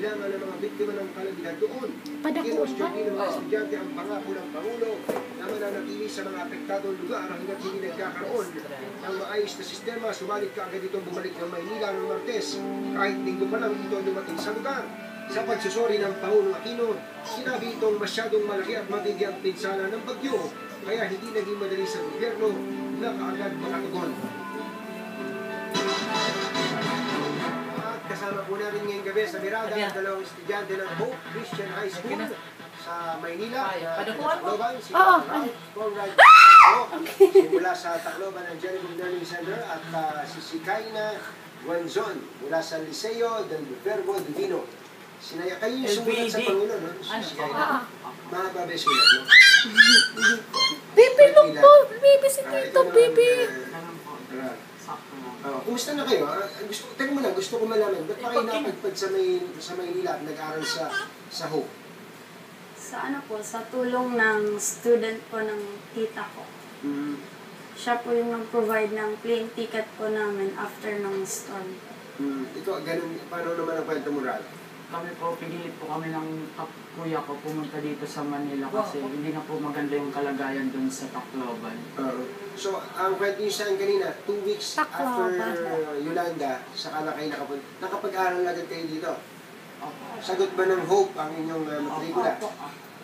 kabilangan ng mga biktima ng kalamidad doon. Kinostyon din ng mga estudyante ang pangako ng Pangulo na mananatili sa mga apektadong lugar hanggat hindi nagkakaroon ng maayos na sistema. Subalit kaagad itong bumalik ng Maynila ng Martes kahit linggo pa lang ito dumating sa lugar. Sa pagsusori ng Pangulong Aquino, sinabi itong masyadong malaki at matindi ang pinsala ng bagyo, kaya hindi naging madali sa gobyerno na kaagad makatugon. At kasama po natin ngayong gabi sa Mirada ang dalawang estudyante ng Hope Christian High School sa Maynila. Tacloban, si Conrad mula sa Tacloban ng Jericho Learning Center at si Sikaina Guanzon mula sa Liceo del Verbo Divino. Sinaya kayo yung sumulat sa Pangulo, no? Sikaina. Mahaba ba yung sulat, no? Bibi lang po! Bibi si Tito, Bibi! Kumusta na kayo? Teka mo lang, gusto ko malaman. Ba't pa kayo napagpad sa Maynila at nag-aaral sa Hope? Sa ano po, sa tulong ng student po ng tita ko. Siya po yung nag-provide ng plane ticket po namin after ng storm. Ito, ganun, paano naman ang kwento mo, Ral? Kami po, pinilit po kami ng kuya ko pumunta dito sa Manila kasi hindi na po maganda yung kalagayan dun sa Tacloban. So, ang kwento niyo sa akin kanina, 2 weeks after Yolanda, saka na kayo nakapag-aral agad kayo dito. Sagot ba ng Hope ang inyong matrikula?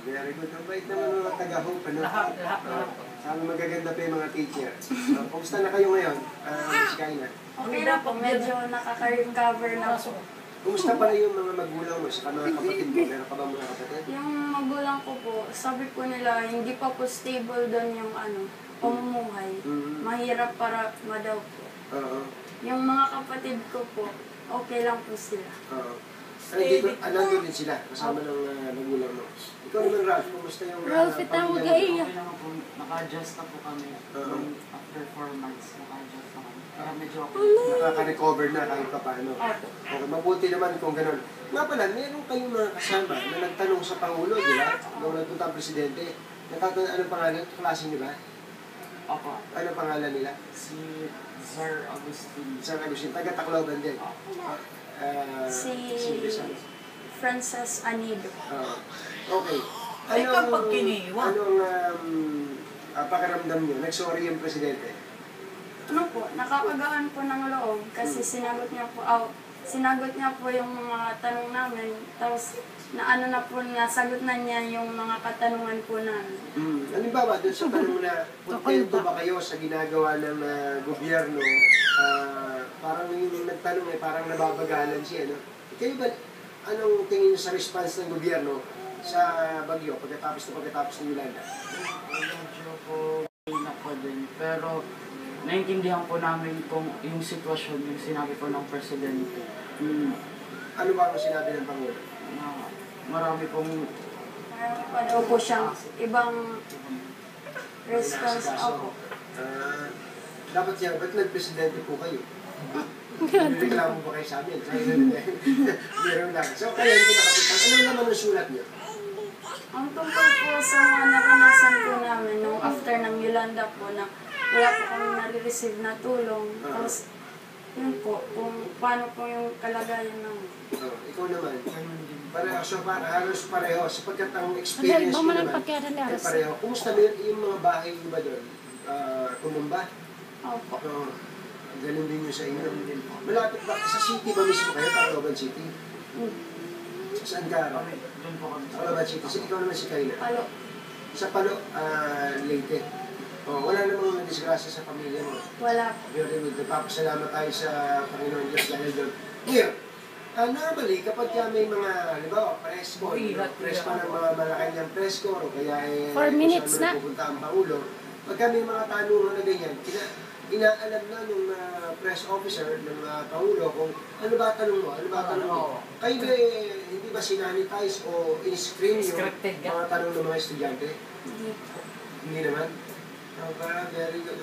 Very good. Ang bait naman mga taga-Hope. Lahat. Sana magaganda pa yung mga teacher. Kumusta na kayo ngayon, Sikaina? Okay na po, medyo nakaka-recover na po. Kumusta pala yung mga magulang mo sa mga kapatid mo? Meron ka ba mga kapatid? Yung magulang ko po, sabi po nila, hindi pa po stable doon yung pamumuhay. Mahirap para madaw po. Yung mga kapatid ko po, okay lang po sila. Nandun din sila, kasama ng magulang mo. Ikaw naman, Ralph, kumusta yung Ralph, itawag ay. Okay naman po, naka-adjust na po kami. After 4 months, naka-adjust na kami. Kaya medyo nakaka-recover na kahit pa paano. Okay, mabuti naman kung gano'n. Nga pala, meron kayong mga kasama na nagtanong sa Pangulo, di ba? Nung nagpunta ang Presidente. Natatanong, anong pangalan? Klase niyo ba? Opo. Anong pangalan nila? Si Sir Agustin. Sir Agustin, taga-Tacloban din. Si Frances Anido. Okay. Anong pakiramdam niyo? Nag-sorry yung Presidente? Ano po, nakakagaan po ng loob kasi sinagot niya po yung mga tanong namin. Tapos nasagot na niya yung mga katanungan po namin. Halimbawa, doon sa tanong na kontento ba kayo sa ginagawa ng gobyerno, parang yung nagtanong parang nababagalan siya, no? Kayo ba, anong tingin niyo sa response ng gobyerno sa bagyo pagkatapos ng Yolanda? Medyo po na po din. Pero naintindihan po namin kung yung sitwasyon, yung sinabi po ng Presidente. Ano ba ang sinabi ng Pangulo? Marami pong Ano po siyang ibang response ako. Dapat siya, ba't nag-Presidente po kayo? Reklamo ba kayo sa amin? Meron lang. So, kaya hindi nakapunta. Ano naman ang sulat niyo? Ang tungkol po sa mga naranasan po namin nung after ng Yolanda po na wala po kami nare-receive na tulong. Tapos, yun po, kung paano po yung kalagayan namin. Ikaw naman, halos pareho. Sapagkat ang experience mo naman, pareho. Kumusta yung mga bahay nyo ba doon? Tumumba? Opo. Ganun din yun sa inyo. Malapit ba? Sa city ba mismo kayo? Tacloban City? Saan ka? doon po kami. Tacloban City. So, ikaw naman si Kayla? Palo. Sa Palo, Leyte. Wala namang disgrasya sa pamilya mo. Wala po. Very good. Nagpapasalamat tayo sa Panginoon Diyos dahil doon. Here, normally, kapag may mga, halimbawa, presko, presko ng mga malakanyang presko, o kaya 4 minutes na. Pupunta ang Pangulo, pagka may mga tanungan na ganyan, inaalam na ng press officer ng Pangulo kung ano ba tanong mo, ano ba tanong mo. Kayo ba, hindi ba sinanitize o in-screen yung mga tanong ng mga estudyante? Hindi naman? Very good.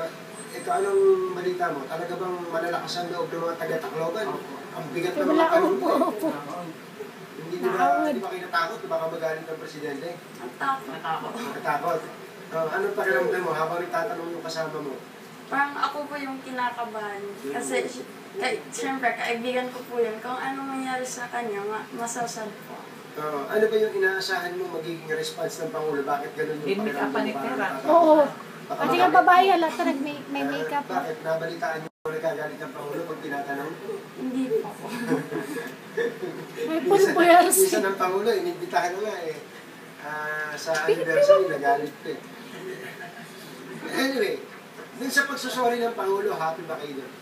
Ito, anong balita mo? Talaga bang malalakas ang loob ng mga taga-Tacloban? Ang bigat ng mga tanong mo. Hindi ba kayo natakot? Di ba ka magaling ng Presidente? Natakot. Anong pakiramdam mo habang itatanong yung kasama mo? Parang ako po yung kinakabahan. Kasi Siyempre, kaibigan ko po yun. Kung ano mangyari sa kanya, masasad po. Ano ba yung inaasahan mo magiging response ng Pangulo? Bakit ganun yung Hindi ka pakiramdam mo? panitira. Oo. Baka Kasi nga magalit. babae halata may makeup. Bakit? Nabalitaan mo nagkagalit ang Pangulo pag tinatanong? Hindi po. May pulpuyars. Minsan ng Pangulo, inibitahan na nga eh. Sa anniversary, nagalit pa eh. Anyway, dun sa pagsusori ng Pangulo, happy ba kayo doon?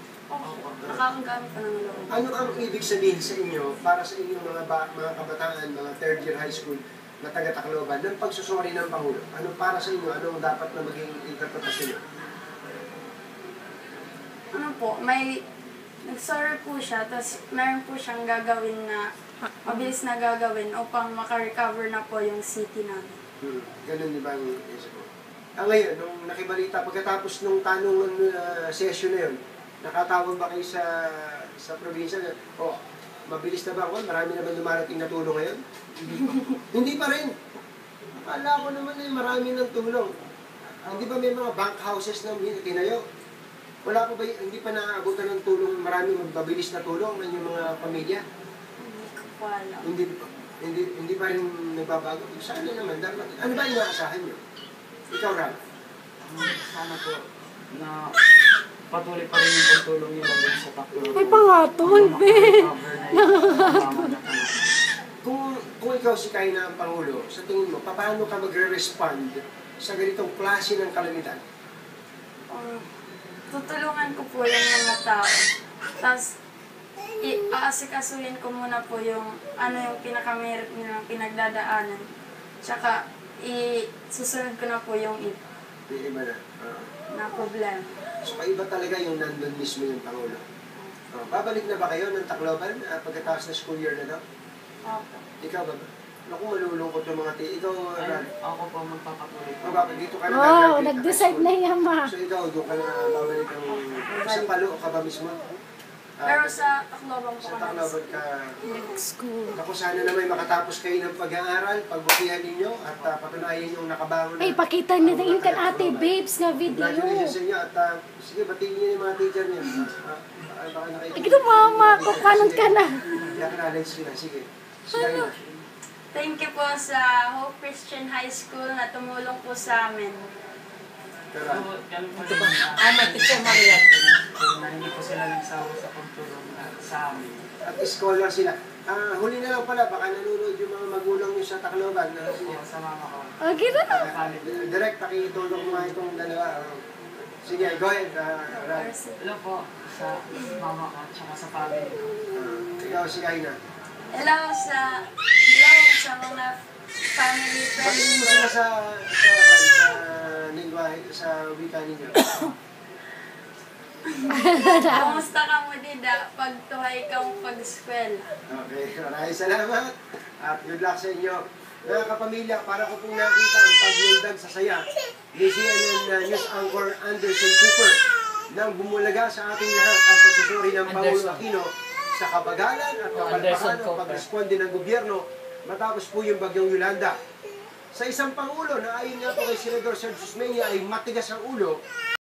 Nakakagamit pa ng loob. Ano ang ibig sabihin sa inyo, para sa inyong mga kabataan, mga third year high school na taga-Tacloban, ng pagsusori ng Pangulo? Ano para sa inyo? Ano ang dapat na maging interpretasyon nyo? Ano po, nag-sorry po siya, tapos meron po siyang gagawin na, mabilis na gagawin upang makarecover na po yung city namin. Ganun di ba ang isip mo? Ngayon, nung nakibalita, pagkatapos nung tanungan session na yun, nakatawag ba kayo sa probinsya? O, mabilis na ba ako? Marami na ba dumarating na tulong ngayon? Hindi pa rin. Akala ko naman eh, marami ng tulong. Hindi ba may mga bank houses na tinayo? Wala pa ba, hindi pa naaabutan ng tulong, marami mabilis na tulong ng inyong mga pamilya? Hindi ko po alam. Hindi pa rin nagbabago. Sana naman, dapat, ano ba yung inaasahan nyo? Ikaw, Ram? Sana po na patuloy pa rin yung pagtulong nila dun sa Tacloban. May pangatol, Ben. Kung ikaw si Kaina ang Pangulo, sa tingin mo, paano ka magre-respond sa ganitong klase ng kalamidad? Tutulungan ko po yung mga tao. Tapos, aasikasuhin ko muna po yung yung pinakamahirap nilang pinagdadaanan. Tsaka, susunod ko na po yung Iba na. na problema. So, iba talaga yung nandun mismo yung Pangulo. Babalik na ba kayo ng Tacloban pagkatapos na school year na daw? Opo. Ikaw ba? Naku, malulungkot yung mga Ikaw, Ran? Ako po magpapatuloy. Bakit dito ka na Wow, gagraduate nag-decide na yan, ma. So ikaw, doon ka na babalik sa Palo ka ba mismo? Pero sa Tacloban po Sa kami. Tacloban ka. School. Ako sana naman makatapos kayo ng pag-aaral, pagbutihan ninyo, at patunayan yung nakabangon Ay, pakita nila yung kan ate babes nga video. Congratulations sa inyo at sige, batiin niyo yung mga teacher niyo. Baka nakita. Ikaw, mama, kukanan ka na. I-acknowledge nila, sige. Sige na. Thank you po sa Hope Christian High School na tumulong po sa amin. Pero, Teacher Maria. Na hindi po sila nagsawa sa pagtulong sa amin. at scholar sila. Huli na lang pala, baka nanonood yung mga magulang niyo sa Tacloban. Sige. Sa mama ko. Okay na. Direct, pakitulong mo nga itong dalawa. Sige, go ahead. Ran. Hello po sa mama ko at saka sa family ko. Ikaw, si Kaina. Hello sa mga family friends Batiin mo ko. sila sa lingwahe, sa wika ninyo. Kamusta ka mo dida pagtuhay kang pag-eskwela? Okay, maraming salamat. At good luck sa inyo. Mga kapamilya, para ko pong nakita ang paglundag sa saya ni CNN News Anchor Anderson Cooper nang bumulaga sa ating lahat ang pagsusuri ng Pangulo Aquino sa kabagalan at kapalpakan ng pag-responde ng gobyerno matapos po yung bagyong Yolanda. Sa isang Pangulo na ayon nga po kay Senador Sergio Osmeña ay matigas ang ulo,